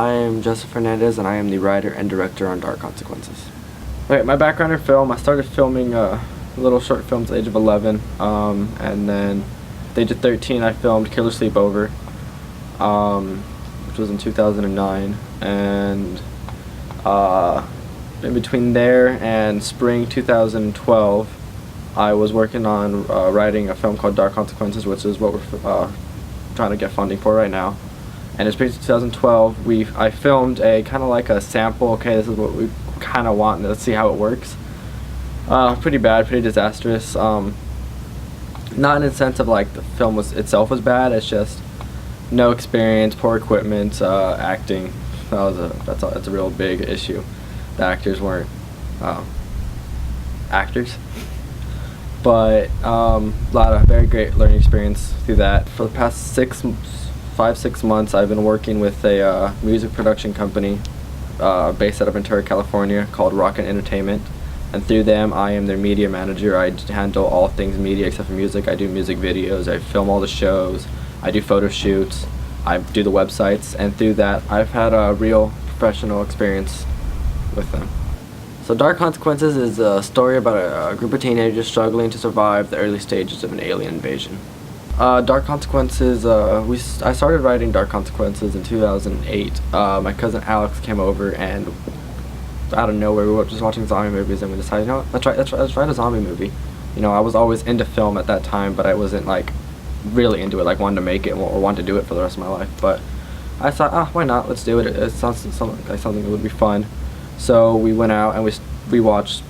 I am Joseph Fernandez, and I am the writer and director on Dark Consequences. Okay, my background in film, I started filming little short films at the age of 11, and then at the age of 13 I filmed Killer Sleepover, which was in 2009, and in between there and spring 2012 I was working on writing a film called Dark Consequences, which is what we're trying to get funding for right now. And in spring 2012, I filmed a kind of like a sample. Okay, this is what we kind of want. Let's see how it works. Pretty bad, pretty disastrous. Not in the sense of like the film itself was bad. It's just no experience, poor equipment, acting. That's a real big issue. The actors weren't actors. But a lot of very great learning experience through that. For the past 5-6 months, I've been working with a music production company based out of Ventura, California, called Rocket Entertainment. And through them, I am their media manager. I handle all things media except for music. I do music videos, I film all the shows, I do photo shoots, I do the websites, and through that, I've had a real professional experience with them. So Dark Consequences is a story about a group of teenagers struggling to survive the early stages of an alien invasion. Dark Consequences, I started writing Dark Consequences in 2008. My cousin Alex came over, and out of nowhere we were just watching zombie movies, and we decided, you know what, let's write a zombie movie. You know, I was always into film at that time, but I wasn't like really into it, like wanted to make it or wanted to do it for the rest of my life. But I thought, why not? Let's do it. It sounds something that would be fun. So we went out and we watched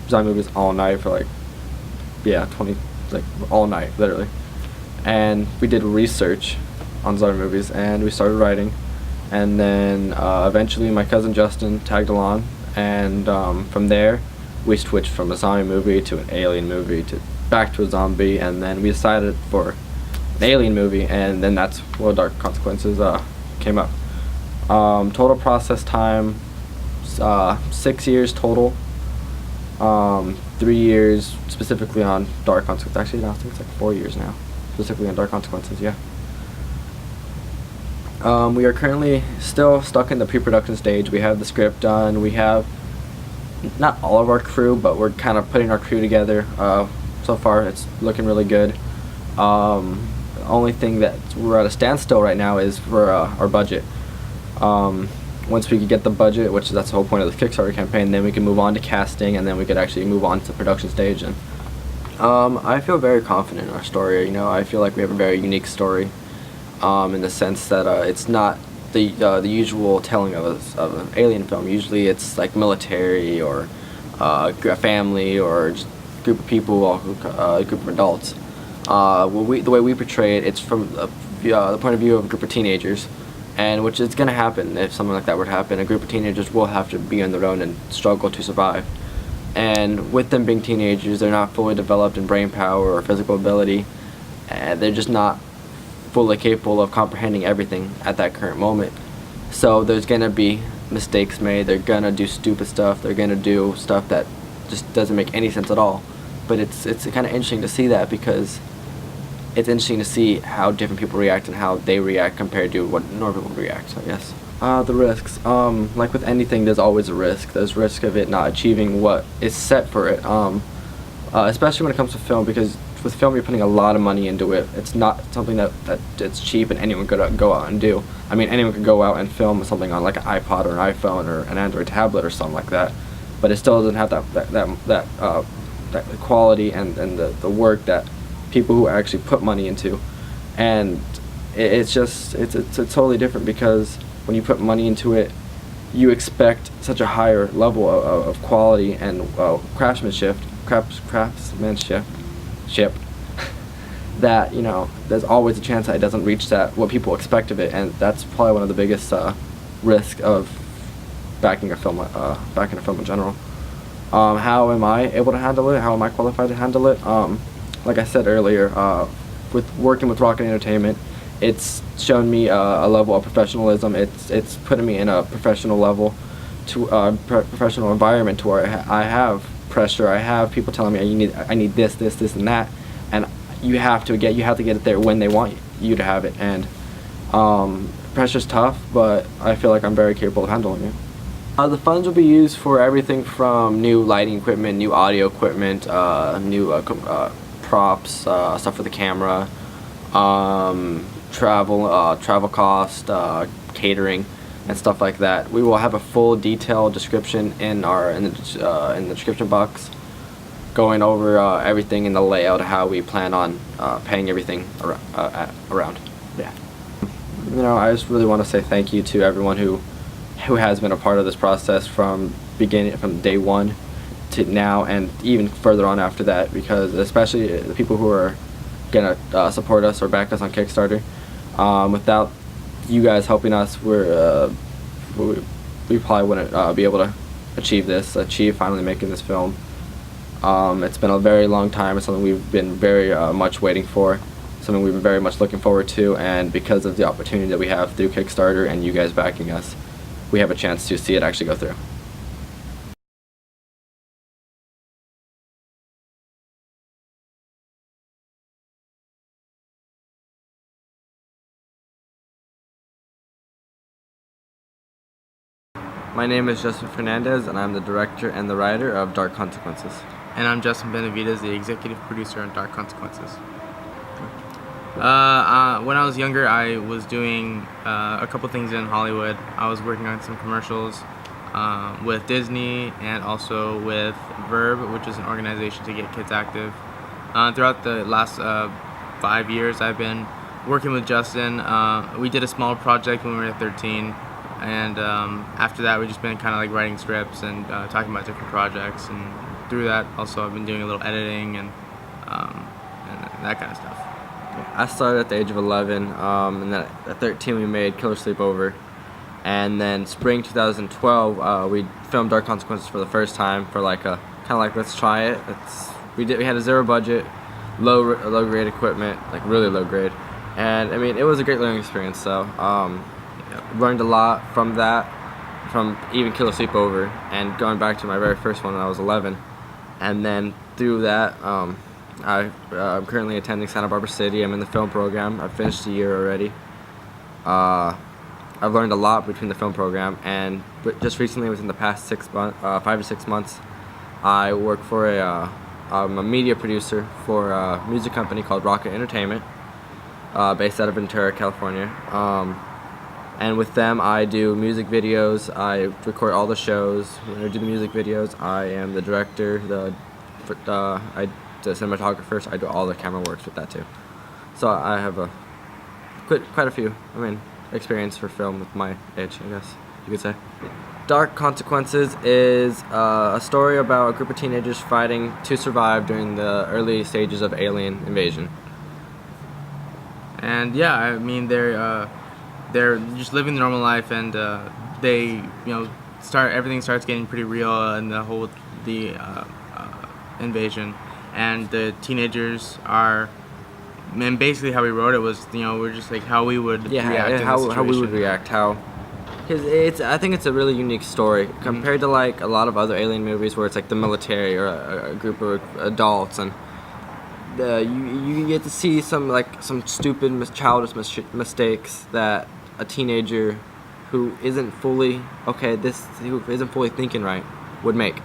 zombie movies all night for all night, literally. And we did research on zombie movies, and we started writing. And then eventually my cousin Justin tagged along, and from there we switched from a zombie movie to an alien movie to back to a zombie, and then we decided for an alien movie, and then that's where Dark Consequences came up. Total process time, 6 years total. 3 years specifically on Dark Consequences. Actually, no, I think it's like 4 years now, specifically on Dark Consequences. Yeah. We are currently still stuck in the pre-production stage. We have the script done. We have not all of our crew, but we're kind of putting our crew together. So far, it's looking really good. The only thing that we're at a standstill right now is for our budget. Once we could get the budget, which that's the whole point of the Kickstarter campaign, then we can move on to casting, and then we could actually move on to the production stage. And I feel very confident in our story. You know, I feel like we have a very unique story, in the sense that it's not the usual telling of an alien film. Usually, it's like military or a family or just a group of people, or a group of adults. The way we portray it, it's from the point of view of a group of teenagers. And which is going to happen if something like that were to happen. A group of teenagers will have to be on their own and struggle to survive. And with them being teenagers, they're not fully developed in brain power or physical ability. And they're just not fully capable of comprehending everything at that current moment. So there's going to be mistakes made. They're going to do stupid stuff. They're going to do stuff that just doesn't make any sense at all. But it's kind of interesting to see that, because it's interesting to see how different people react and how they react compared to what normal people react, I guess. The risks. Like with anything, there's always a risk. There's risk of it not achieving what is set for it. Especially when it comes to film, because with film you're putting a lot of money into it. It's not something that it's cheap and anyone could go out and do. I mean, anyone could go out and film something on like an iPod or an iPhone or an Android tablet or something like that. But it still doesn't have that quality and the work that people who actually put money into. And it's totally different, because when you put money into it, you expect such a higher level of quality and craftsmanship that, you know, there's always a chance that it doesn't reach what people expect of it. And that's probably one of the biggest risks of backing a film in general. How am I able to handle it? How am I qualified to handle it? Like I said earlier, with working with Rocket Entertainment, it's shown me a level of professionalism. It's putting me in a professional level, to professional environment, to where I have pressure. I have people telling me I need this, and that, and you have to get it there when they want you to have it. And pressure's tough, but I feel like I'm very capable of handling it. The funds will be used for everything from new lighting equipment, new audio equipment, new props, stuff for the camera, travel cost, catering, and stuff like that. We will have a full detailed description in the description box, going over everything in the layout, how we plan on paying everything around. Yeah. You know, I just really want to say thank you to everyone who has been a part of this process from day one to now, and even further on after that, because especially the people who are gonna support us or back us on Kickstarter. Without you guys helping us, we probably wouldn't be able to achieve finally making this film. It's been a very long time. It's something we've been very much waiting for, something we've been very much looking forward to, and because of the opportunity that we have through Kickstarter and you guys backing us, we have a chance to see it actually go through. My name is Justin Fernandez, and I'm the director and the writer of Dark Consequences. And I'm Justin Benavides, the executive producer on Dark Consequences. When I was younger, I was doing a couple things in Hollywood. I was working on some commercials with Disney and also with Verb, which is an organization to get kids active. Throughout the last 5 years, I've been working with Justin. We did a small project when we were 13. And after that, we've just been kind of like writing scripts and talking about different projects. And through that, also I've been doing a little editing and that kind of stuff. I started at the age of 11, and then at 13 we made Killer Sleepover. And then spring 2012, we filmed Dark Consequences for the first time for like a kind of like, let's try it. We had a zero budget, low grade equipment, like really low grade. And I mean, it was a great learning experience. So. Learned a lot from that, from even Killer Sleepover, and going back to my very first one when I was 11. And then through that, I'm currently attending Santa Barbara City. I'm in the film program. I've finished a year already. I've learned a lot between the film program, and just recently, within the past 5 to 6 months, I work for I'm a media producer for a music company called Rocket Entertainment, based out of Ventura, California. And with them, I do music videos. I record all the shows. When I do the music videos, I am the director, the cinematographer. So I do all the camera works with that too. So I have quite a few, experience for film with my age, I guess you could say. Dark Consequences is a story about a group of teenagers fighting to survive during the early stages of alien invasion. And yeah, they're just living the normal life, and everything starts getting pretty real in the invasion, and the teenagers are, and basically how we wrote it was, we're just like how we would react how we would react, because I think it's a really unique story compared to like a lot of other alien movies where it's like the military or a group of adults, and you get to see some stupid childish mistakes that a teenager who isn't fully thinking right would make.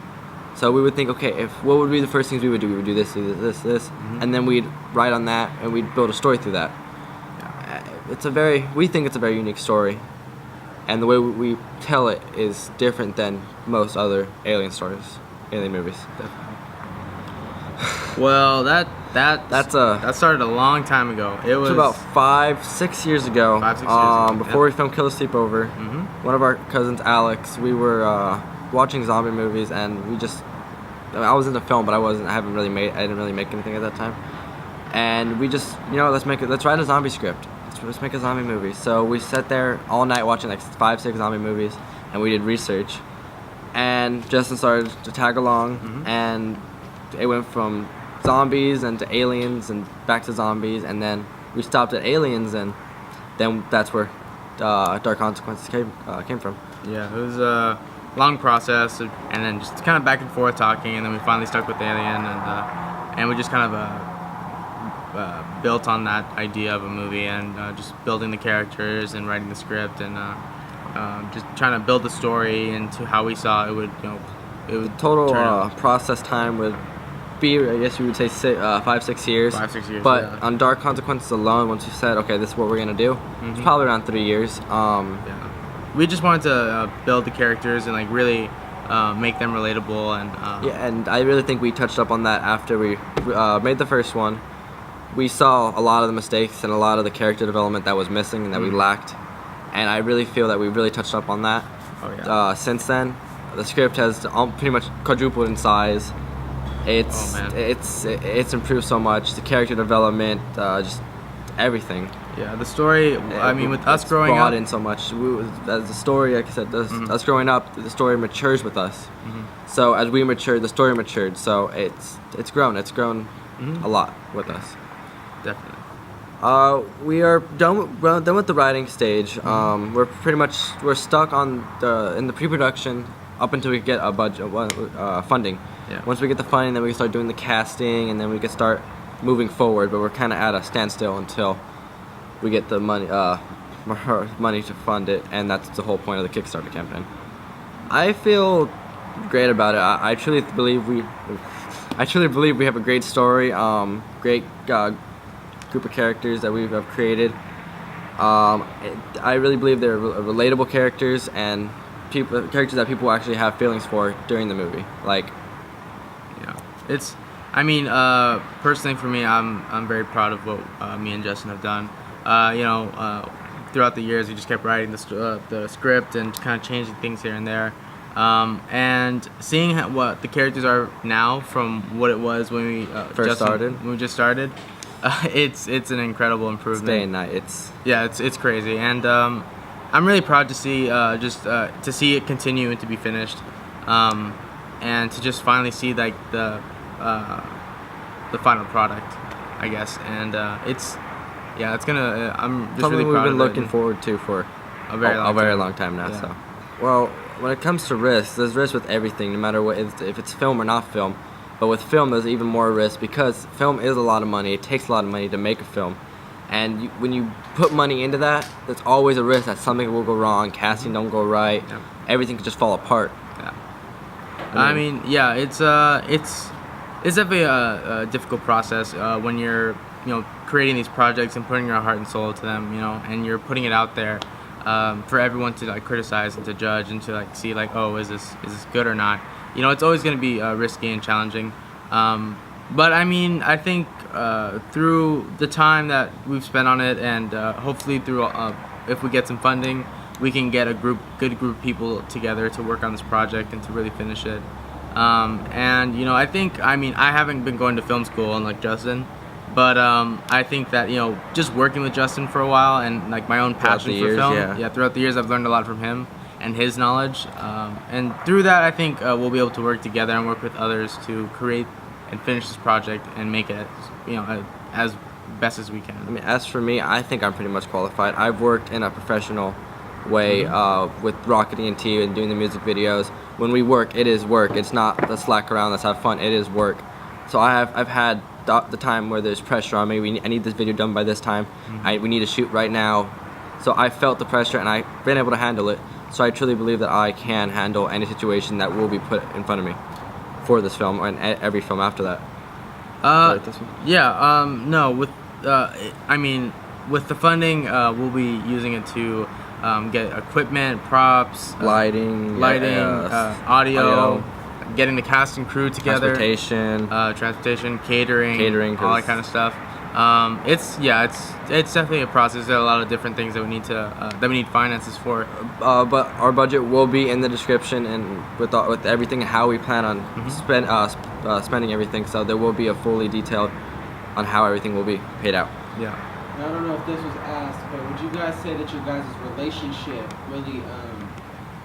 So we would think, okay, what would be the first things we would do? We would do this, and then we'd write on that, and we'd build a story through that. We think it's a very unique story, and the way we tell it is different than most other alien movies. Well, that started a long time ago. It was about 5-6 years ago. 5-6 years ago. Before we filmed Killer Sleepover, one of our cousins, Alex, we were watching zombie movies, and I was in the film, but I didn't really make anything at that time. And we just, let's write a zombie script. Let's make a zombie movie. So we sat there all night watching like 5-6 zombie movies, and we did research. And Justin started to tag along, and it went from zombies and to aliens and back to zombies, and then we stopped at aliens, and then that's where Dark Consequences came from. Yeah, it was a long process, and then just kind of back and forth talking, and then we finally stuck with Alien, and we just kind of built on that idea of a movie, and just building the characters and writing the script, and just trying to build the story into how we saw it would, it would Total turn out. process time would be, I guess you would say, 5-6 years. 5-6 years. But yeah. on Dark Consequences alone, once you said, okay, this is what we're gonna do, it's probably around 3 years. Yeah. We just wanted to build the characters and like really make them relatable, and Yeah, and I really think we touched up on that after we made the first one. We saw a lot of the mistakes and a lot of the character development that was missing and that we lacked, and I really feel that we really touched up on that. Oh, yeah. Since then, the script has pretty much quadrupled in size. It's Oh, man. it's improved so much. The character development, just everything. Yeah, the story. I mean, with us It's growing brought up, in so much. As the story, like I said, us growing up, the story matures with us. So as we matured, the story matured. So it's grown. It's grown a lot with us. definitely. We are done with the writing stage. We're stuck in the pre-production up until we get a budget funding. Yeah. Once we get the funding, then we can start doing the casting, and then we can start moving forward. But we're kind of at a standstill until we get the money to fund it, and that's the whole point of the Kickstarter campaign. I feel great about it. I truly believe we have a great story, great group of characters that we have created. I really believe they're relatable characters and characters that people actually have feelings for during the movie. Like, Yeah, it's. I mean, personally for me, I'm very proud of what me and Justin have done. Throughout the years, we just kept writing the script and kind of changing things here and there, and seeing what the characters are now from what it was when we just started. It's an incredible improvement. day and night. It's crazy, and I'm really proud to see to see it continue and to be finished, and to just finally see like the final product, I guess. And it's gonna. I'm just something really we've proud been of it, looking and forward to for a very long time. now. Yeah. So, well, when it comes to risk, there's risk with everything, no matter what, if it's film or not film. But with film, there's even more risk because film is a lot of money. It takes a lot of money to make a film, and when you put money into that, there's always a risk that something will go wrong, casting don't go right, Yeah. everything could just fall apart. Yeah. I mean, yeah, it's definitely a difficult process when you're creating these projects and putting your heart and soul to them, and you're putting it out there for everyone to like criticize and to judge and to like see like, oh, is this good or not? It's always going to be risky and challenging. But I mean, I think through the time that we've spent on it, and hopefully through if we get some funding, we can get a good group of people together to work on this project and to really finish it. And I think, I mean, I haven't been going to film school unlike Justin, but I think that just working with Justin for a while and like my own passion the for years, film, yeah. throughout the years I've learned a lot from him and his knowledge, and through that I think we'll be able to work together and work with others to create and finish this project and make it as best as we can. I mean, as for me, I think I'm pretty much qualified. I've worked in a professional way with Rocket ENT and doing the music videos. When we work, it is work. It's not let's slack around, let's have fun. It is work. So I've had the time where there's pressure on me. I need this video done by this time. We need to shoot right now. So I felt the pressure and I've been able to handle it. So I truly believe that I can handle any situation that will be put in front of me for this film and every film after that. Like this one? No, with I mean, with the funding, we'll be using it to get equipment, props, Lighting, audio, getting the cast and crew together, transportation, catering, all that kind of stuff. It's definitely a process. There are a lot of different things that we need finances for. but our budget will be in the description and with everything how we plan on spending everything. So there will be a fully detailed on how everything will be paid out. Yeah. Now, I don't know if this was asked, but would you guys say that your guys' relationship really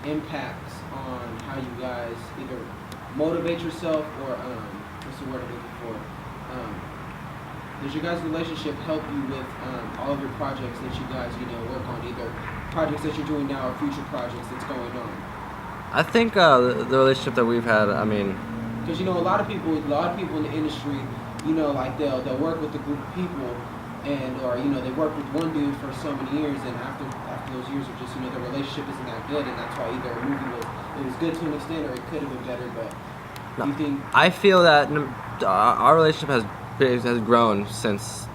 impacts on how you guys either motivate yourself or what's the word I'm looking for? Does your guys' relationship help you with all of your projects that you guys work on, either projects that you're doing now or future projects that's going on? I think the relationship that we've had, I mean, Because a lot of people in the industry, you know, like they'll work with a group of people, and or you know they work with one dude for so many years, and after those years are just, you know, the relationship isn't that good, and that's why either a movie was good to an extent or it could have been better. But do you think? I feel that our relationship has grown since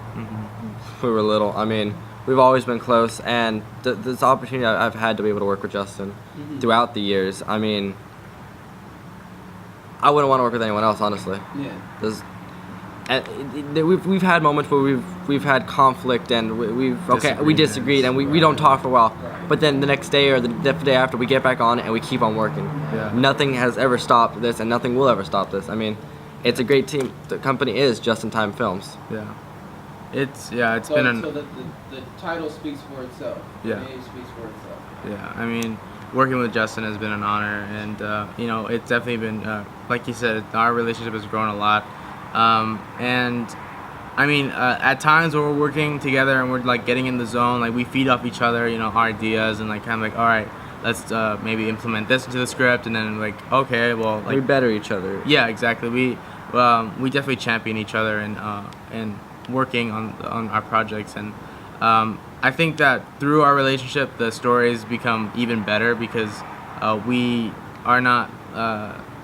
we were little. I mean, we've always been close, and this opportunity I've had to be able to work with Justin throughout the years. I mean, I wouldn't want to work with anyone else, honestly. Yeah. And we've had moments where we've had conflict, and we disagreed, and we don't talk for a while. Right. But then the next day or the day after, we get back on and we keep on working. Yeah. Nothing has ever stopped this, and nothing will ever stop this. I mean, it's a great team. The company is Just in Time Films. Yeah. It's So, been so the title speaks for itself. Yeah. The name speaks for itself. Yeah, I mean, working with Justin has been an honor, and you know, it's definitely been, like you said, our relationship has grown a lot. And I mean, at times when we're working together and we're like getting in the zone, like we feed off each other, you know, our ideas, and like kind of like, all right, let's maybe implement this into the script, and then like, okay, well, like We better each other. yeah, exactly. We definitely champion each other and working on our projects, and I think that through our relationship, the stories become even better because we are not,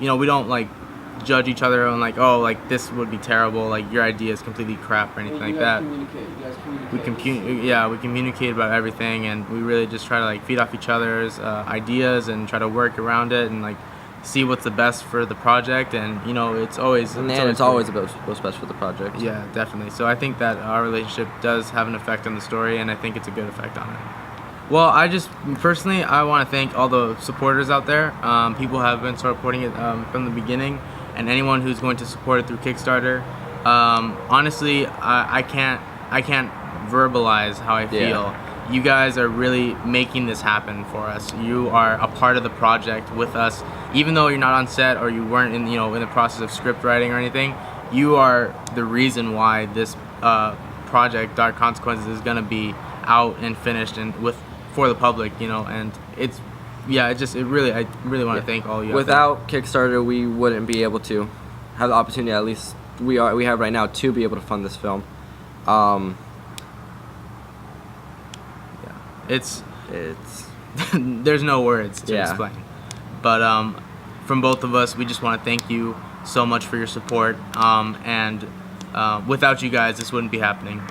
you know, we don't like judge each other and like, oh, like this would be terrible, like your idea is completely crap or anything Well, you like guys that. communicate. You guys We communicate about everything, and we really just try to like feed off each other's ideas and try to work around it and like see what's the best for the project, and you know, it's always In the end, it's always great. about what's best for the project. Yeah, definitely. So I think that our relationship does have an effect on the story, and I think it's a good effect on it. Well, I just personally, I want to thank all the supporters out there. People have been supporting it from the beginning, and anyone who's going to support it through Kickstarter. Honestly, I can't verbalize how I feel. Yeah. You guys are really making this happen for us. You are a part of the project with us, even though you're not on set or you weren't in the process of script writing or anything. You are the reason why this project, Dark Consequences, is gonna be out and finished and for the public. You know, and I really want to thank all of you. out there. Without Kickstarter, we wouldn't be able to have the opportunity, at least we have right now, to be able to fund this film. It's there's no words to Yeah. explain, but from both of us, we just want to thank you so much for your support, and without you guys, this wouldn't be happening.